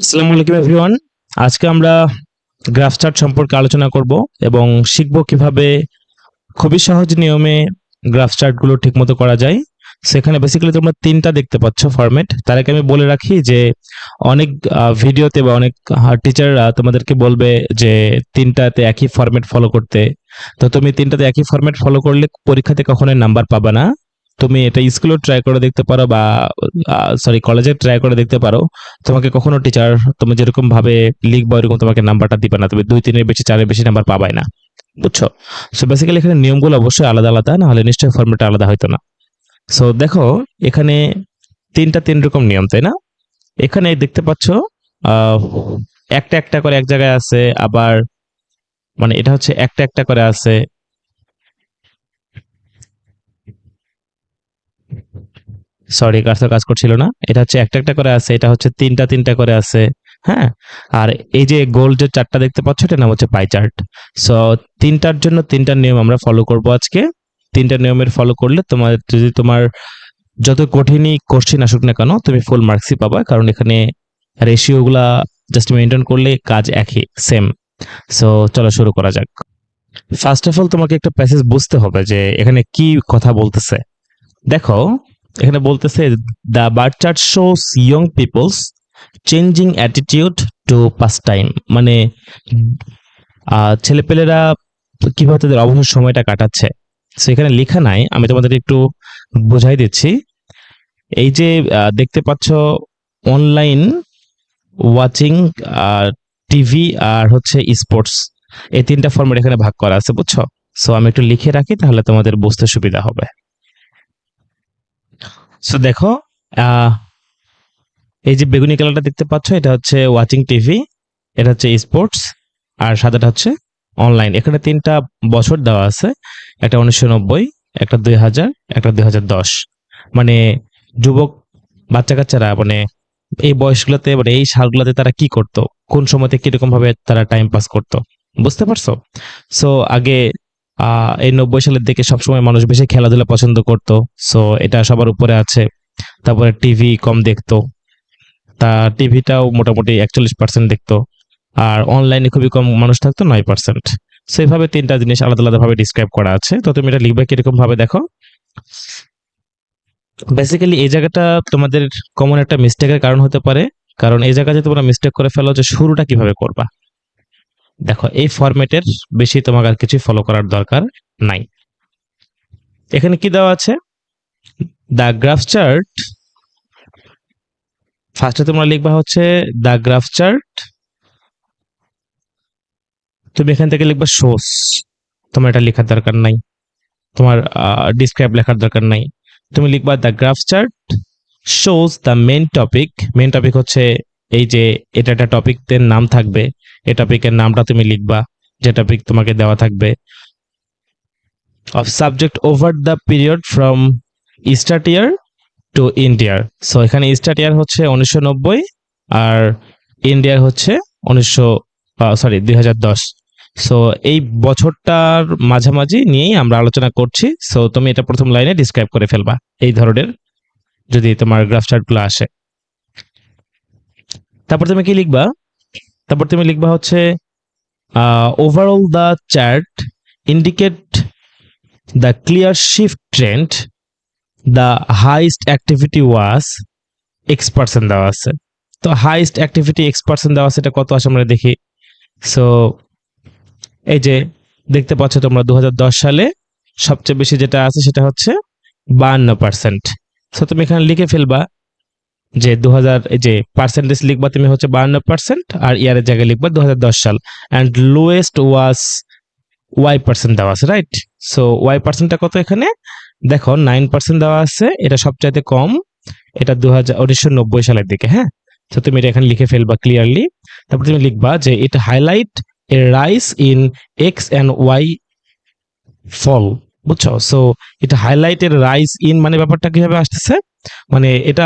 আসসালামু আলাইকুম এভরিওয়ান। আজকে আমরা গ্রাফ চার্ট সম্পর্কে আলোচনা করব এবং শিখব কিভাবে খুবই সহজ নিয়মে গ্রাফ চার্টগুলো ঠিকমতো করা যায়। সেখানে বেসিক্যালি তোমরা তিনটা দেখতে পাচ্ছ ফরম্যাট। তার আগে আমি বলে রাখি যে অনেক ভিডিওতে বা অনেক টিচাররা তোমাদেরকে বলবে যে তিনটাতে একই ফরম্যাট ফলো করতে। তো তুমি তিনটাতে একই ফরম্যাট ফলো করলে পরীক্ষাতে কখনোই নাম্বার পাবে না। তুমি এটা স্কুলেও ট্রাই করে দেখতে পারো বা কলেজে ট্রাই করে দেখতে পারো। তোমাকে কখনো টিচার তুমি যেরকম ভাবে লিখবা এরকম তোমাকে নাম্বারটা দিবে না। তুমি 2-3 এর বেশি 4 এর বেশি নাম্বার পাবাই না। বুঝছো? সো বেসিক্যালি এখানে নিয়মগুলো অবশ্যই আলাদা আলাদা, না হলে নিশ্চয়ই ফরম্যাটটা আলাদা হইতো না। সো দেখো, এখানে তিন রকম নিয়ম, তাই না? এখানে দেখতে পাচ্ছ আহ, একটা একটা করে এক জায়গায় আছে, আবার মানে এটা হচ্ছে একটা একটা করে আছে। সরি, কার্সর কাজ করছিল না। এটা হচ্ছে একটা একটা করে আছে, এটা হচ্ছে তিনটা তিনটা করে আছে। হ্যাঁ, আর এই যে গোল যে চারটা দেখতে পাচ্ছ এটার নাম হচ্ছে পাই চার্ট। সো তিনটার জন্য তিনটা নিয়ম আমরা ফলো করব আজকে। তিনটা নিয়মের ফলো করলে তোমার যদি তোমার যত কঠিনই কোশ্চেন আসুক না কেন তুমি ফুল মার্কসই পাবা, কারণ এখানে রেশিও গুলা জাস্ট মেনটেন করলে কাজ একই সেম। সো চলো শুরু করা যাক। ফার্স্ট অফ অল তোমাকে একটা প্যাসেজ বুঝতে হবে যে এখানে কি কথা বলতেছে। দেখো, এখানে বলতেছে the bar chart shows young people's changing attitude to pastime. মানে ছেলেপেলেরা কিভাবে তাদের অবসর সময়টা কাটাচ্ছে। সেখানে লেখা নাই, আমি তোমাদের একটু বোঝাই দিচ্ছি। এই যে দেখতে পাচ্ছ অনলাইন ওয়াচিং, টিভি আর হচ্ছে স্পোর্টস, এই তিনটা ফরম্যাট এখানে ভাগ করা আছে, বুঝছো? সো আমি একটু লিখে রাখি তাহলে তোমাদের বুঝতে সুবিধা হবে। সো দেখো, আহ এই যে বেগুনি কালারটা দেখতে পাচ্ছ এটা হচ্ছে ওয়াচিং টিভি, এটা হচ্ছে স্পোর্টস, আর সাদাটা হচ্ছে অনলাইন। এখানে তিনটা বছর দেওয়া আছে, একটা 1990, একটা 2000, একটা 2010। মানে যুবক বাচ্চা কাচ্চারা মানে এই বয়সগুলোতে মানে এই সালগুলোতে তারা কি করতো, কোন সময়তে কিরকম ভাবে তারা টাইম পাস করতো, বুঝতে পারছো? সো আগে এই 90 সালের দিকে সবসময় মানুষ বেশি খেলাধুলা পছন্দ করতো। সো এটা সবার উপরে আছে। তারপরে টিভি কম দেখতো, তা টিভিটাও মোটামুটি 41% দেখতো। আর অনলাইনে খুবই কম মানুষ থাকতো, 9%। সেইভাবে তিনটা জিনিস আলাদা আলাদা ভাবে ডিসক্রাইব করা আছে। তো তুমি এটা লিখবে কিরকম ভাবে দেখো। বেসিক্যালি এই জায়গাটা তোমাদের কমন একটা মিস্টেকের কারণ হতে পারে, কারণ এই জায়গাতে তোমরা মিস্টেক করে ফেলো যে শুরুটা কিভাবে করবা। দেখো, এই ফরম্যাটের বেশি তোমাকে আর কিছু ফলো করার দরকার নাই। এখানে কি দেওয়া আছে? The graph chart. ফার্স্টে তোমরা লিখবা হচ্ছে দ্য গ্রাফ চার্ট। তুমি এখান থেকে লিখবা শোস। তোমার এটা লেখার দরকার নাই, তোমার ডিসক্রাইব লেখার দরকার নাই। তুমি লিখবা the graph chart shows the main topic. Main topic হচ্ছে এই যে এটা একটা টপিকের নাম থাকবে, এই টপিকের নামটা তুমি লিখবা, যে টপিক তোমাকে দেওয়া থাকবে। Of subject over the period from start year to ইন্ডিয়ার। সো এখানে স্টার্ট ইয়ার হচ্ছে 1990 আর ইন্ডিয়ার হচ্ছে 2010। সো এই বছরটার মাঝামাঝি নিয়েই আমরা আলোচনা করছি। সো তুমি এটা প্রথম লাইনে ডিসক্রাইব করে ফেলবা এই ধরনের, যদি তোমার গ্রাফ চার্ট গুলো আসে। তারপর তুমি কি লিখবা? তারপর তুমি লিখবা হচ্ছে overall the chart indicate the clear shift trend, the highest activity was X% দেওয়া আছে। তো হাইস্ট অ্যাক্টিভিটি X% দেওয়া আছে, এটা কত আসে আমরা দেখি। সো এই যে দেখতে পাচ্ছ তোমরা 2010 সালে সবচেয়ে বেশি যেটা আছে সেটা হচ্ছে 52%। সো তুমি এখানে লিখে ফেলবা যে 2000, এই যে পার্সেন্টেজ লিখবা তুমি হচ্ছে 52%, আর ইয়ারের জায়গায় লিখবা 2010 সাল। অ্যান্ড লোয়েস্ট ওয়াজ Y% দেওয়া আছে, রাইট? সো Y%টা কত এখানে দেখো, 9% দেওয়া আছে, এটা সবচাইতে কম। এটা 1990 সালের দিকে। হ্যাঁ, তো তুমি এটা এখানে লিখে ফেলবা ক্লিয়ারলি। তারপর তুমি লিখবা যে এটা highlight a rise in x and y fall, বুঝছো? সো এটা হাইলাইট এর রাইস ইন মানে ব্যাপারটা কিভাবে আসতেছে, মানে এটা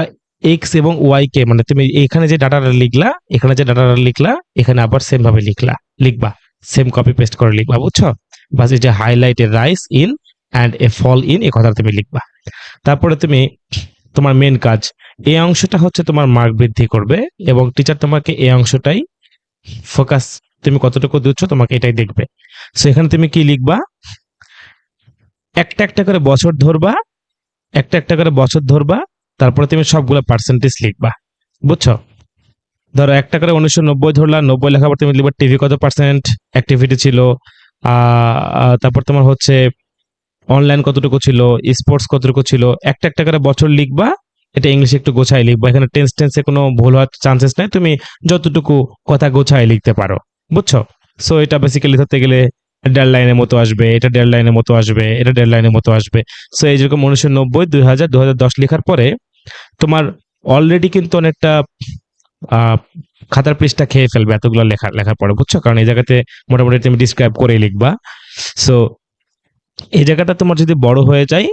এক্স এবং ওয়াই কে, মানে তুমি এখানে যে ডাটাটা লিখলা, এখানে যে ডাটাটা লিখলা, এখানে আবার সেম ভাবে লিখবা সেম কপি পেস্ট করে লিখবা, বুঝছো? বাস এই যে highlight a rise in and a fall in, এই কথাটা তুমি লিখবা। তারপরে তুমি তোমার মেন কাজ। এই অংশটা হচ্ছে তোমার মার্ক বৃদ্ধি করবে এবং টিচার তোমাকে এই অংশটাই ফোকাস, তুমি কতটুকু দিচ্ছ তোমাকে এটাই দেখবে। সো এখানে তুমি কি লিখবা, একটা একটা করে বছর ধরবা, একটা একটা করে বছর ধরবা, তারপরে তুমি সবগুলো পার্সেন্টেজ লিখবা। বুঝছো? ধরো একটা করে 1990 ধরলা, 90 লেখার পর তুমি লিখবা টিভি কত পার্সেন্ট অ্যাক্টিভিটি ছিল, তারপর তোমার হচ্ছে অনলাইন কতটুকু ছিল, স্পোর্টস কতটুকু ছিল, একটা একটা করে বছর লিখবা। এটা ইংলিশে একটু গোছায় লিখবা, এখানে টেন্সে কোনো ভুল হওয়ার চান্সেস নাই, তুমি যতটুকু কথা গোছায় লিখতে পারো। বুঝছো? সো এটা বেসিক্যালি ধরতে গেলে ডেড লাইনের মতো আসবে, এটা ডেড লাইনের মতো আসবে, এটা ডেড লাইনের মতো আসবে। সো এই যেরকম 1990, 2000, 2010 লেখার পরে তোমার অলরেডি কিন্তু অনেকটা খাতার পৃষ্ঠা খেয়ে ফেলবে এতগুলো লেখার পরে। বুঝছো? কারণ এই জায়গাতে মোটামুটি তুমি ডিসক্রাইব করেই লিখবা। সো এই জায়গাটা তোমার যদি বড় হয়ে যায়,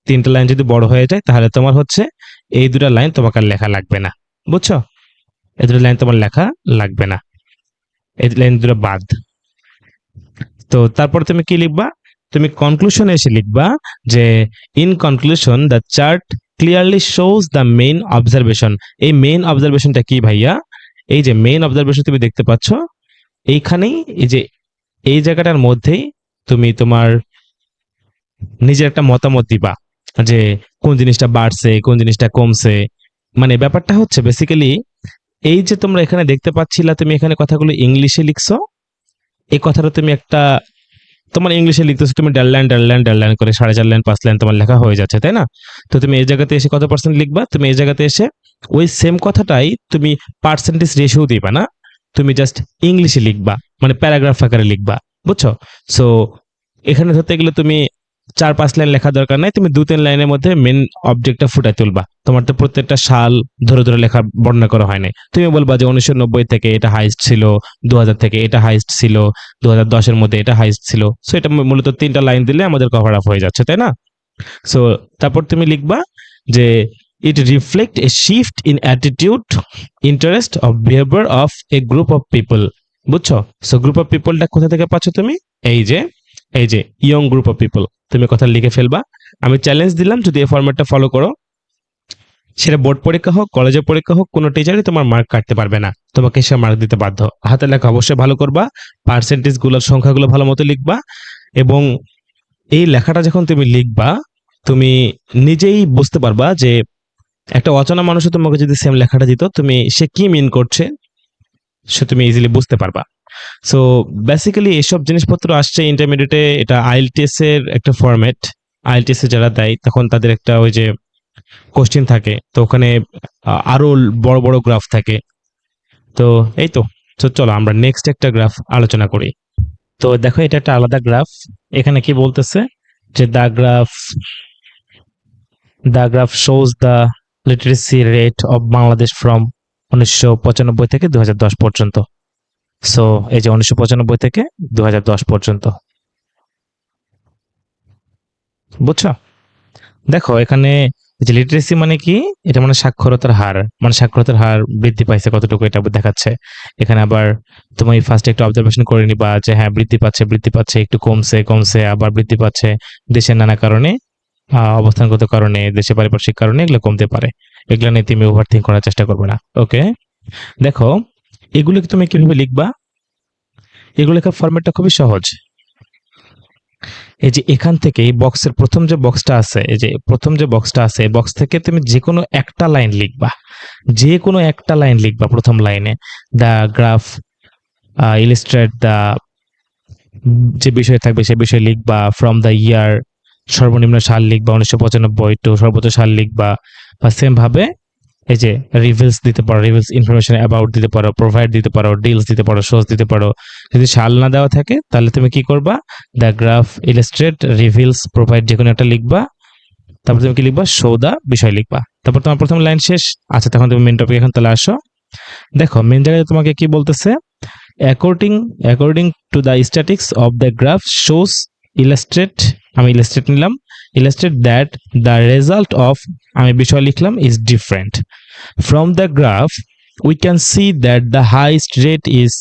3টা লাইন যদি বড় হয়ে যায়, তাহলে তোমার হচ্ছে এই 2টা লাইন তোমাকে আর লেখা লাগবে না। বুঝছো? এই 2টা লাইন তোমার লেখা লাগবে না, এই লাইন 2টা বাদ। তো তারপর তুমি কি লিখবা, তুমি কনক্লুশনে এসে লিখবা যে in conclusion the chart clearly shows the main observation. এই মেইন অবজারভেশনটা কি ভাইয়া? এই যে মেইন অবজারভেশন তুমি দেখতে পাচ্ছ এইখানেই, এই যে এই জায়গাটার মধ্যেই তুমি তোমার নিজের একটা মতামত দিবা যে কোন জিনিসটা বাড়ছে, কোন জিনিসটা কমছে। মানে ব্যাপারটা হচ্ছে বেসিক্যালি এই যে তোমরা এখানে দেখতে পাচ্ছিলা, তুমি এখানে কথাগুলো ইংলিশে লিখছো, এই কথাটা তুমি একটা তোমার ইংলিশে লিখতেছো, তুমি ডেড লাইন করে 4.5 লাইন 5 লাইন তোমার লেখা হয়ে যাচ্ছে, তাই না? তো তুমি এই জায়গাতে এসে কত পার্সেন্ট লিখবা, তুমি এই জায়গাতে এসে ওই সেম কথাটাই তুমি পার্সেন্টেজ রেশিও দিবা না, তুমি জাস্ট ইংলিশে লিখবা, মানে প্যারাগ্রাফ আকারে লিখবা। বুঝছো? সো এখানে ধরতে গেলে তুমি 4-5 লাইন লেখা দরকার নাই, তুমি 2-3 লাইনের মধ্যে মেন অবজেক্টটা ফুটাই তুলবা। তোমার তো প্রত্যেকটা সাল ধরে ধরে লেখা বর্ণনা করা হয় নাই, তুমি বলবা যে 1990 থেকে এটা হাইস্ট ছিল, 2000 থেকে এটা হাইস্ট ছিল, 2010-এর মধ্যে এটা হাইস্ট ছিল। সো এটা মূলত 3টা লাইন দিলে আমাদের কভার আপ হয়ে যাচ্ছে, তাই না? সো তারপর তুমি লিখবা যে it reflect a shift in attitude, interest of behaviour of a group of people. বুঝছো? সো গ্রুপ অফ পিপলটা কোথা থেকে পাচ্ছ তুমি? এই যে ইয়ং গ্রুপ অফ পিপল, তুমি কথা লিখে ফেলবা। আমি চ্যালেঞ্জ দিলাম, যদি এই ফরম্যাটটা ফলো করো, সেটা বোর্ড পরীক্ষা হোক, কলেজের পরীক্ষা হোক, কোনো টিচারই তোমার মার্ক কাটতে পারবে না, তোমাকে সে মার্ক দিতে বাধ্য। হাতের লেখা অবশ্যই ভালো করবা, পার্সেন্টেজ গুলোর সংখ্যাগুলো ভালো মতো লিখবা, এবং এই লেখাটা যখন তুমি লিখবা, তুমি নিজেই বুঝতে পারবা যে একটা অচেনা মানুষও তোমাকে যদি সেম লেখাটা দিত, তুমি সে কি মিন করছে সে তুমি ইজিলি বুঝতে পারবা। সো বেসিক্যালি এসব জিনিসপত্র আসছে ইন্টারমিডিয়েটে, এটা আইএলটিএস এর একটা ফরম্যাট। আইএলটিএস এ যারা দেয় তখন তাদের একটা ওই যে কোশ্চেন থাকে, তো ওখানে আরো বড় বড় গ্রাফ থাকে। তো এই তো, তো চলো আমরা নেক্সট একটা গ্রাফ আলোচনা করি। তো দেখো এটা একটা আলাদা গ্রাফ। এখানে কি বলতেছে যে the graph shows the literacy rate of Bangladesh from 1995 থেকে 2010 পর্যন্ত। সো এই যে 1995 থেকে 2010 পর্যন্ত। বুঝছো? দেখো এখানে যে লিটারেসি মানে কি, এটা মানে সাক্ষরতার হার, মানে সাক্ষরতার হার বৃদ্ধি পাইছে কতটুকু এটা দেখাচ্ছে। এখানে আবার তুমি ফার্স্ট একটু অবজারভেশন করে নিবা যে হ্যাঁ বৃদ্ধি পাচ্ছে, একটু কমছে আবার বৃদ্ধি পাচ্ছে, দেশের নানা কারণে, অবস্থানগত কারণে, দেশের পারিপার্শ্বিক কারণে এগুলো কমতে পারে। এগুলো নিয়ে তুমি ওভারথিঙ্ক করার চেষ্টা করবে না। ওকে, দেখো এগুলোকে তুমি কিভাবে লিখবা, এগুলো লেখার ফরম্যাটটা খুবই সহজ। এই যে এখান থেকে এই বক্সের প্রথম যে বক্সটা আছে, এই যে প্রথম যে বক্সটা আছে, এই বক্স থেকে তুমি যে কোনো একটা লাইন লিখবা, যে কোনো একটা লাইন লিখবা প্রথম লাইনে। দ্য গ্রাফ ইলিস্ট্রেট দ্য, যে বিষয় থাকবে সে বিষয় লিখবা। ফ্রম দ্য ইয়ার, সর্বনিম্ন সাল লিখবা 1995 টু সর্বোচ্চ সাল লিখবা। বা সেম ভাবে এই যে রিভিলস দিতে পারো, রিভিলস ইনফরমেশন অ্যাবাউট দিতে পারো, প্রোভাইড দিতে পারো, ডিলস দিতে পারো, শোজ দিতে পারো। যদি সাল না দেওয়া থাকে তাহলে তুমি কি করবা, the graph illustrate reveals provide যে কোনো একটা লিখবা। তারপর তুমি কি লিখবা, শো দা বিষয় লিখবা। তারপর তোমার প্রথম লাইন শেষ। আচ্ছা, তখন তুমি মেন টপিক এখন তাহলে আসো। দেখো মেন জায়গায় তোমাকে কি বলতেছে, according to the statics of the graph shows illustrate, আমি ইলাস্ট্রেট নিলাম, illustrate that the result of, আমি বিষয় লিখলাম, is different from the graph we can see that the highest rate is,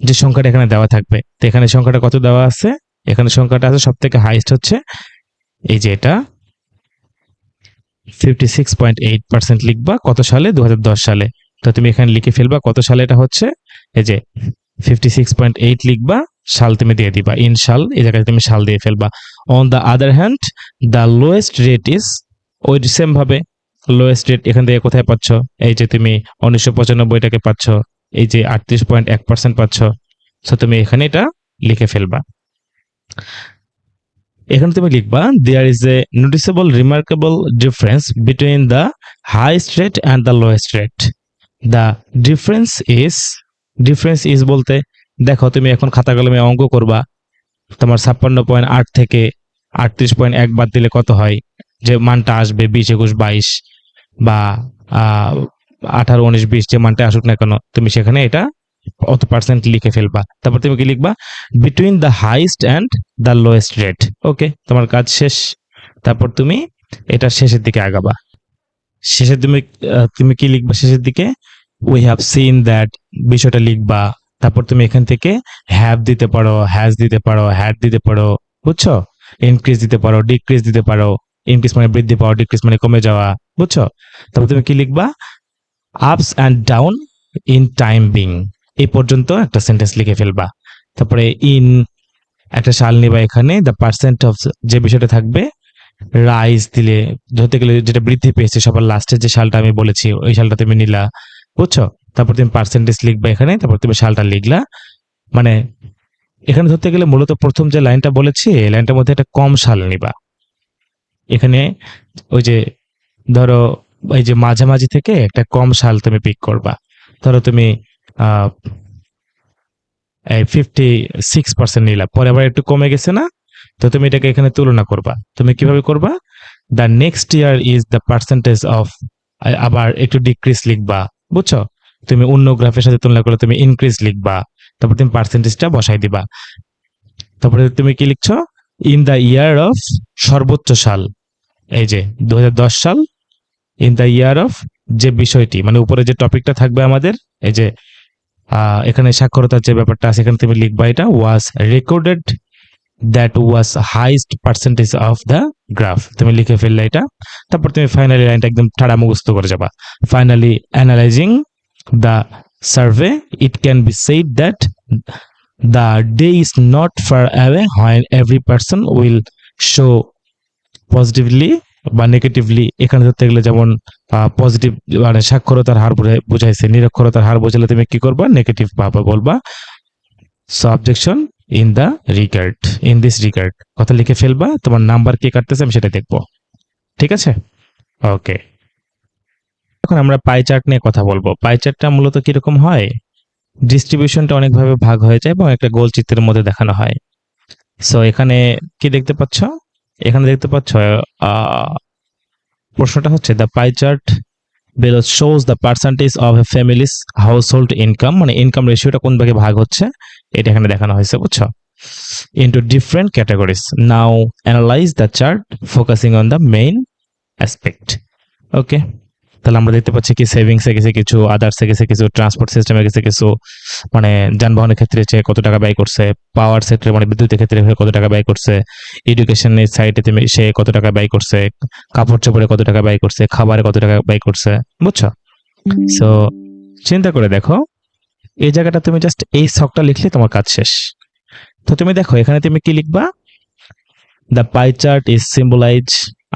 যে সংখ্যাটা এখানে দেওয়া থাকবে, তো এখানে সংখ্যাটা কত দেওয়া আছে, এখানে সংখ্যাটা আছে সব থেকে হাইস্ট হচ্ছে এই যে এটা 56.8% লিখবা কত সালে, 2010 সালে। তো তুমি এখানে লিখে ফেলবা কত সালে এটা হচ্ছে, এই যে 56.8 লিখবা, সাল তুমি দিয়ে দিবা, ইন সাল, এই জায়গায় তুমি সাল দিয়ে ফেলবা। On the other hand the lowest rate is, ওই সেম ভাবে লোয়েস্ট রেট এখান থেকে কোথায় পাচ্ছ, এই যে তুমি 1995টাকে পাচ্ছ, এই যে 38.1% পাচ্ছ। সো তুমি এখানে এটা লিখে ফেলবা। এখানে তুমি লিখবা there is a noticeable remarkable difference between the highest rate and the lowest rate. The difference is বলতে, দেখো তুমি এখন খাতা কলমে অঙ্ক করবা, তোমার 56.8 থেকে 38.1 বাদ দিলে কত হয়, যে মানটা আসবে 20, 21, 22 বা 18, 19, 20 যে মানটা আসুক না কেন, তুমি সেখানে এটা অত পার্সেন্ট লিখে ফেলবা। তারপর তুমি কি লিখবা, between the highest and the lowest rate. Okay, তোমার কাজ শেষ। তারপর তুমি এটা শেষের দিকে আগাবা। শেষে তুমি কি লিখবা শেষের দিকে, উই হ্যাভ সিন দ্যাট, বিষয়টা লিখবা। তারপর তুমি এখান থেকে হ্যাভ দিতে পারো, হ্যাজ দিতে পারো, হ্যাড দিতে পারো, বুঝছো? ইনক্রিজ দিতে পারো, ডিক্রিজ দিতে পারো। ইনক্রিজ মানে বৃদ্ধি পাওয়া, ডিক্রিজ মানে কমে যাওয়া, বুঝছো? তারপর তুমি কি লিখবা, ups and down in time being, এই পর্যন্ত একটা সেন্টেন্স লিখে ফেলবা। তারপরে ইন একটা সাল নিবা, এখানে দ্য পার্সেন্ট অফ যে বিষয়টা থাকবে, রাইজ দিলে, ধরতে গেলে যেটা বৃদ্ধি পেয়েছে সবার লাস্টের যে সালটা আমি বলেছি ওই সালটা তুমি নিলা, বুঝছো? তারপর তুমি পার্সেন্টেজ লিখবা এখানে, তারপর তুমি সালটা লিখলা। মানে এখানে ধরতে গেলে মূলত প্রথম যে লাইনটা বলেছি এই লাইনটার মধ্যে একটা কম সাল নিবা। এখানে ওই যে ধরো এই যে মাঝামাঝি থেকে একটা কম সাল তুমি পিক করবা। ধরো তুমি 56% নিলা, পরে আবার একটু কমে গেছে না, তো তুমি এটাকে এখানে তুলনা করবা। তুমি কিভাবে করবা, the next year is the percentage of, আবার একটু ডিক্রিজ লিখবা, বুঝছো? তুমি অন্য গ্রাফের সাথে তুলনা করলে তুমি ইনক্রিজ লিখবা, তারপর তুমি পার্সেন্টেজটা বসাই দিবা। তারপরে তুমি কি লিখছো, ইন দ্য ইয়ার অফ, সর্বোচ্চ সাল, এই যে 2010 সাল, ইন দ্য ইয়ার অফ, যে বিষয়টি মানে উপরে যে টপিকটা থাকবে আমাদের, এই যে এখানে সাক্ষরতার যে ব্যাপারটা আছে এখানে তুমি লিখবা এটা was recorded that was highest percentage of the graph, তুমি লিখে ফেললে এটা। তারপর তুমি ফাইনালি লাইনটা একদম ঠাড়া মুখস্থ করে যাবা। Finally analysing the survey, it can be said that the day is not far away when every person will show positively বা নেগেটিভলি। এখানে ধরতে গেলে যেমন পজিটিভ মানে সাক্ষরতার হার বুঝাইছে, নিরক্ষরতার হার বোঝালে তুমি কি করবা, নেগেটিভ ভাবে বলবা। Subjection in the regard, in this regard কথা লিখে ফেলবা। তোমার নাম্বার কে কাটতেছে আমি সেটা দেখবো, ঠিক আছে? ওকে, এখন আমরা পাই চার্ট নিয়ে কথা বলবো। পাই চার্টটা মূলত কিরকম হয়, ডিস্ট্রিবিউশনটা অনেকভাবে ভাগ হয়ে যায় এবং একটা গোল চিত্রের মধ্যে দেখানো হয়। সো এখানে কি দেখতে পাচ্ছ, এখানে দেখতে পাচ্ছ প্রশ্নটা হচ্ছে the pie chart below shows the percentage of a family's household income, মানে ইনকাম রেশিওটা কোন ভাগে ভাগ হচ্ছে এটা এখানে দেখানো হয়েছে, বুঝছো? into different categories. Now analyze the chart focusing on the main aspect. ওকে, তাহলে আমরা দেখতে পাচ্ছি কি সেভিংস এ গেছে কিছু, আদার্স এ গেছে কিছু, ট্রান্সপোর্ট সিস্টেমে গেছে কিছু, মানে যানবাহনের ক্ষেত্রে কত টাকা ব্যয় করছে, পাওয়ার সেক্টরে মানে বিদ্যুতের ক্ষেত্রে কত টাকা ব্যয় করছে, এডুকেশনের সাইডে সে কত টাকা ব্যয় করছে, কাপড় চোপড়ে কত টাকা ব্যয় করছে, খাবারে কত টাকা ব্যয় করছে, বুঝছো? সো চিন্তা করে দেখো, এই জায়গাটা তুমি জাস্ট এই ছকটা লিখলে তোমার কাজ শেষ। তো তুমি দেখো এখানে তুমি কি লিখবা, the pie chart is symbolize,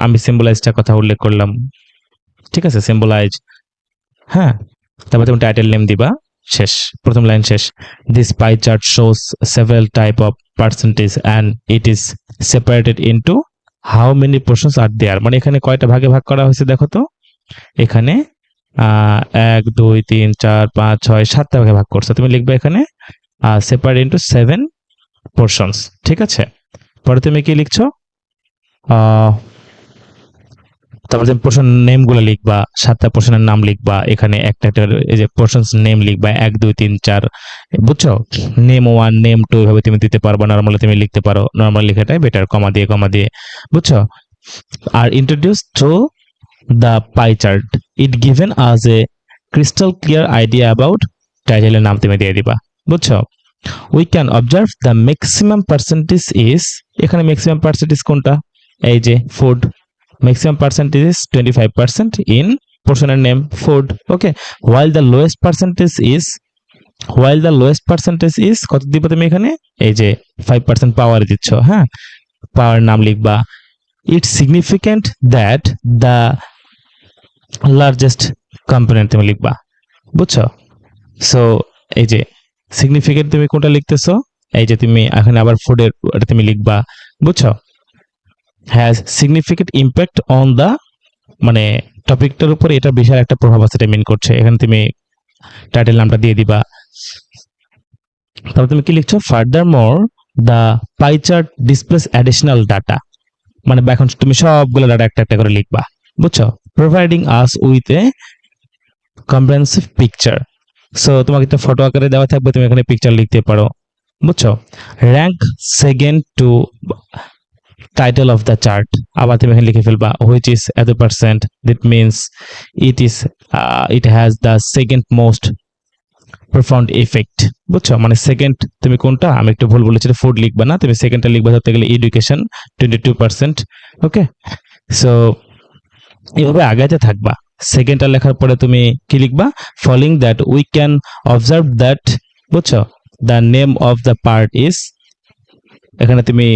আমি সিম্বলাইজটার কথা উল্লেখ করলাম, ঠিক আছে? সিম্বলাইজ, হ্যাঁ। তারপর তুমি টাইটেল নেম দিবা, শেষ, প্রথম লাইন শেষ। This pie chart shows several type of percentage and it is separated into how many portions are there, মানে এখানে কয়টা ভাগে ভাগ করা হয়েছে দেখো তো, এখানে 1 2 3 4 5 6 7টা ভাগে ভাগ করছে। তুমি লিখবে এখানে সেপারেট ইনটু 7 পোর্শনস, ঠিক আছে? পরে তুমি কি লিখছো, তারপরে তুমি পোর্শন নেম গুলো লিখবা, 7টা পোর্শনের নাম লিখবা, এখানে একটা এই যে পোর্শনস নেম লিখবা 1 2 3 4, বুঝছো? নেম 1 নেম 2 এভাবে তুমি দিতে পারবা, নরমালি তুমি লিখতে পারো, নরমাল লেখাটাই বেটার, কমা দিয়ে, বুঝছো? আর introduce to the pie chart, it given as a crystal clear idea about, টাইটেলের নাম তুমি দিয়ে দিবা, বুঝছো? We can observe the maximum percentage is, এখানে ম্যাক্সিমাম পার্সেন্টেজ কোনটা, এই যে food, maximum percentage is 25% in portioner name food. Okay, while the lowest percentage is কত দিবে তুমি এখানে, এই যে 5% পাওয়ার দিচ্ছ, হ্যাঁ, পাওয়ার নাম লিখবা। It's significant that the largest component তুমি লিখবা, বুঝছো? সো এই যে সিগনিফিকেন্ট তুমি কোনটা লিখতেছো, এই যে তুমি এখানে আবার ফুডের এটা তুমি লিখবা, বুঝছো? Has significant impact on the, মানে টপিকটার উপর এটা বিশাল একটা প্রভাব আছে, এটা মিন করছে। এখানে তুমি টাইটেল নামটা দিয়ে দিবা। তারপর তুমি কি লিখছো, further more the pie chart displace additional data, মানে এখন তুমি সবগুলো ডাটা একটা একটা করে লিখবা, বুঝছো? Providing us with a comprehensive picture. So তোমাকে একটা ফটো আকারে দেওয়া থাকবে, তুমি এখানে পিকচার লিখতে পারো, বুঝছো? Rank second to title of the chart, আবার তুমি এখানে লিখে ফেলবা হুইচ ইজ এত percent, that means it has the second most profound effect, বুঝছো? মানে সেকেন্ড তুমি কোনটা, আমি একটু ভুল বলেছি, ফুড লিখবা না, তুমি সেকেন্ডটা লিখবা ধরতে গেলে এডুকেশন 22%। ওকে, সো এভাবে আগাইতে থাকবা। সেকেন্ডটা লেখার পরে তুমি কি লিখবা, following that we can observe that, বুঝছো, the name of the part is, এখানে তুমি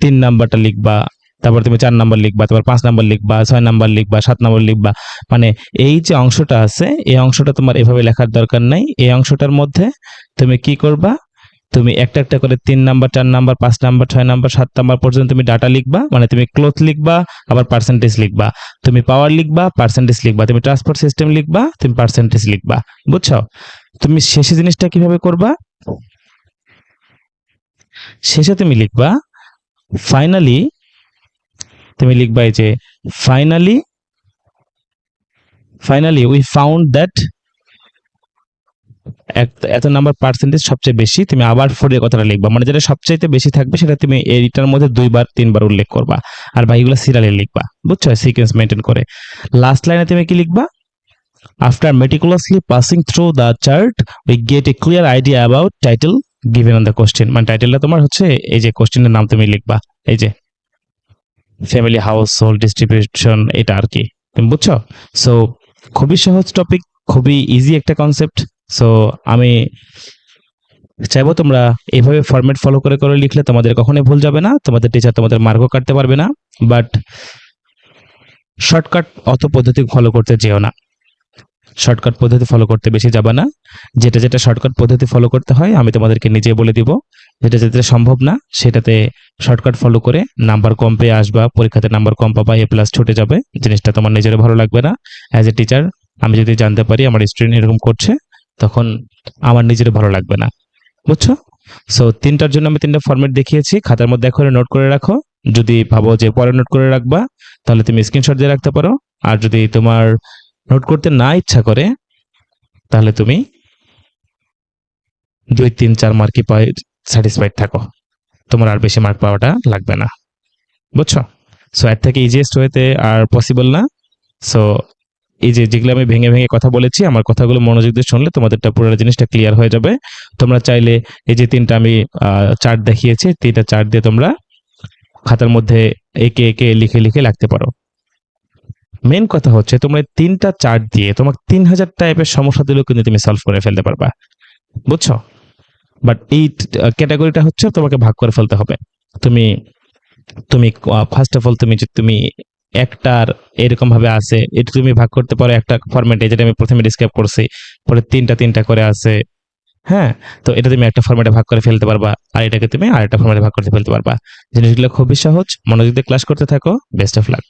3 নাম্বারটা লিখবা, তারপর তুমি 4 নাম্বার লিখবা, তারপর 5 নাম্বার লিখবা, 6 নাম্বার লিখবা, 7 নাম্বার লিখবা। মানে এই যে অংশটা আছে, এই অংশটা তোমার এভাবে লেখার দরকার নাই। এই অংশটার মধ্যে তুমি কি করবা, তুমি একটা একটা করে 3 number, 4 number, 5 number, 6 number, 7 number পর্যন্ত তুমি ডাটা লিখবা। মানে তুমি ক্লোথ লিখবা, আবার পার্সেন্টেজ লিখবা, তুমি পাওয়ার লিখবা, পার্সেন্টেজ লিখবা, তুমি ট্রান্সপোর্ট সিস্টেম লিখবা, তুমি পার্সেন্টেজ লিখবা, বুঝছো? তুমি শেষে জিনিসটা কিভাবে করবা, শেষে তুমি লিখবা ফাইনালি, তুমি লিখবা এই যে ফাইনালি উই ফাউন্ড দ্যাট, এত নাম্বার পার্সেন্টেজ সবচেয়ে বেশি, তুমি আবার ফোরের কথাটা লিখবা, মানে যেটা সবচাইতে বেশি থাকবে সেটা তুমি এইটার মধ্যে 2-3 বার উল্লেখ করবা, আর বাকিগুলো সিরিয়ালে লিখবা, বুঝছো? সিকোয়েন্স মেনটেন করে। লাস্ট লাইনে তুমি কি লিখবা, after meticulously passing through the chart we get a clear idea about title given on the question, মানে টাইটেলটা তোমার হচ্ছে এই যে কোশ্চেনের নাম তুমি লিখবা, এই যে ফ্যামিলি হাউস হোল্ড ডিস্ট্রিবিউশন, এটা আর কি, তুমি বুঝছো? সো খুবই সহজ টপিক, খুবই ইজি একটা কনসেপ্ট। সো আমি চাইবো তোমরা এইভাবে ফরম্যাট ফলো করে করে লিখলে তোমাদের কখনোই ভুল যাবে না, তোমাদের টিচার তোমাদের মার্কও কাটতে পারবে না। বাট শর্টকাট অত পদ্ধতি ফলো করতে যেও না, শর্টকাট পদ্ধতি ফলো করতে বেশি যাবা না। যেটা যেটা শর্টকাট পদ্ধতি ফলো করতে হয় আমি তোমাদেরকে নিজে বলে দিব, যেটা যেটা সম্ভব না সেটাতে শর্টকাট ফলো করে নাম্বার কম পেয়ে আসবা, পরীক্ষাতে নাম্বার কম পাবা, A+ ছুটে যাবে, জিনিসটা তোমার নিজের ভালো লাগবে না। অ্যাজ এ টিচার আমি যদি জানতে পারি আমার স্টুডেন্ট এরকম করছে, তখন আমার নিজের ভালো লাগবে না, বুঝছো? সো 3টার জন্য আমি 3টা ফরম্যাট দেখিয়েছি, খাতার মধ্যে এখন নোট করে রাখো। যদি ভাবো যে পরে নোট করে রাখবা তাহলে তুমি স্ক্রিনশট দিয়ে রাখতে পারো, আর যদি তোমার নোট করতে না ইচ্ছা করে তাহলে তুমি 2-3-4 মার্কই পাই স্যাটিসফাইড থাকো, তোমার আর বেশি মার্ক পাওয়াটা লাগবে না, বুঝছো? সো এর থেকে ইজিয়েস্ট ওয়েতে আর পসিবল না। সো এই যে যেগুলো আমি ভেঙে ভেঙে কথা বলেছি, আমার কথাগুলো মনোযোগ দিয়ে শুনলে তোমাদেরটা পুরো জিনিসটা ক্লিয়ার হয়ে যাবে। তোমরা চাইলে এই যে 3টা আমি চার্ট দেখিয়েছি, 3টা চার্ট দিয়ে তোমরা খাতার মধ্যে একে একে লিখে লিখে লিখতে পারো। মেন কথা হচ্ছে তোমরা 3টা চার্ট দিয়ে তোমাকে 3000 টাইপের সমস্যা দিলেও কিন্তু তুমি সলভ করে ফেলতে পারবা, বুঝছো? বাট এই ক্যাটাগরিটা হচ্ছে তোমাকে ভাগ করে ফেলতে হবে। তুমি তুমি ফার্স্ট অফ অল তুমি একটার এরকম ভাবে আছে, এটা তুমি ভাগ করতে পারো একটা ফরম্যাটে, যেটা আমি প্রথমে ডিসক্রাইব করছি, পরে 3টা করে আছে, হ্যাঁ, তো এটা তুমি একটা ফরম্যাটে ভাগ করে ফেলতে পারবা, আর এটাকে তুমি আরেকটা ফরম্যাটে ভাগ করে ফেলতে পারবা। জিনিসগুলো খুবই সহজ, মনোযোগ দিয়ে ক্লাস করতে থাকো। Best of luck.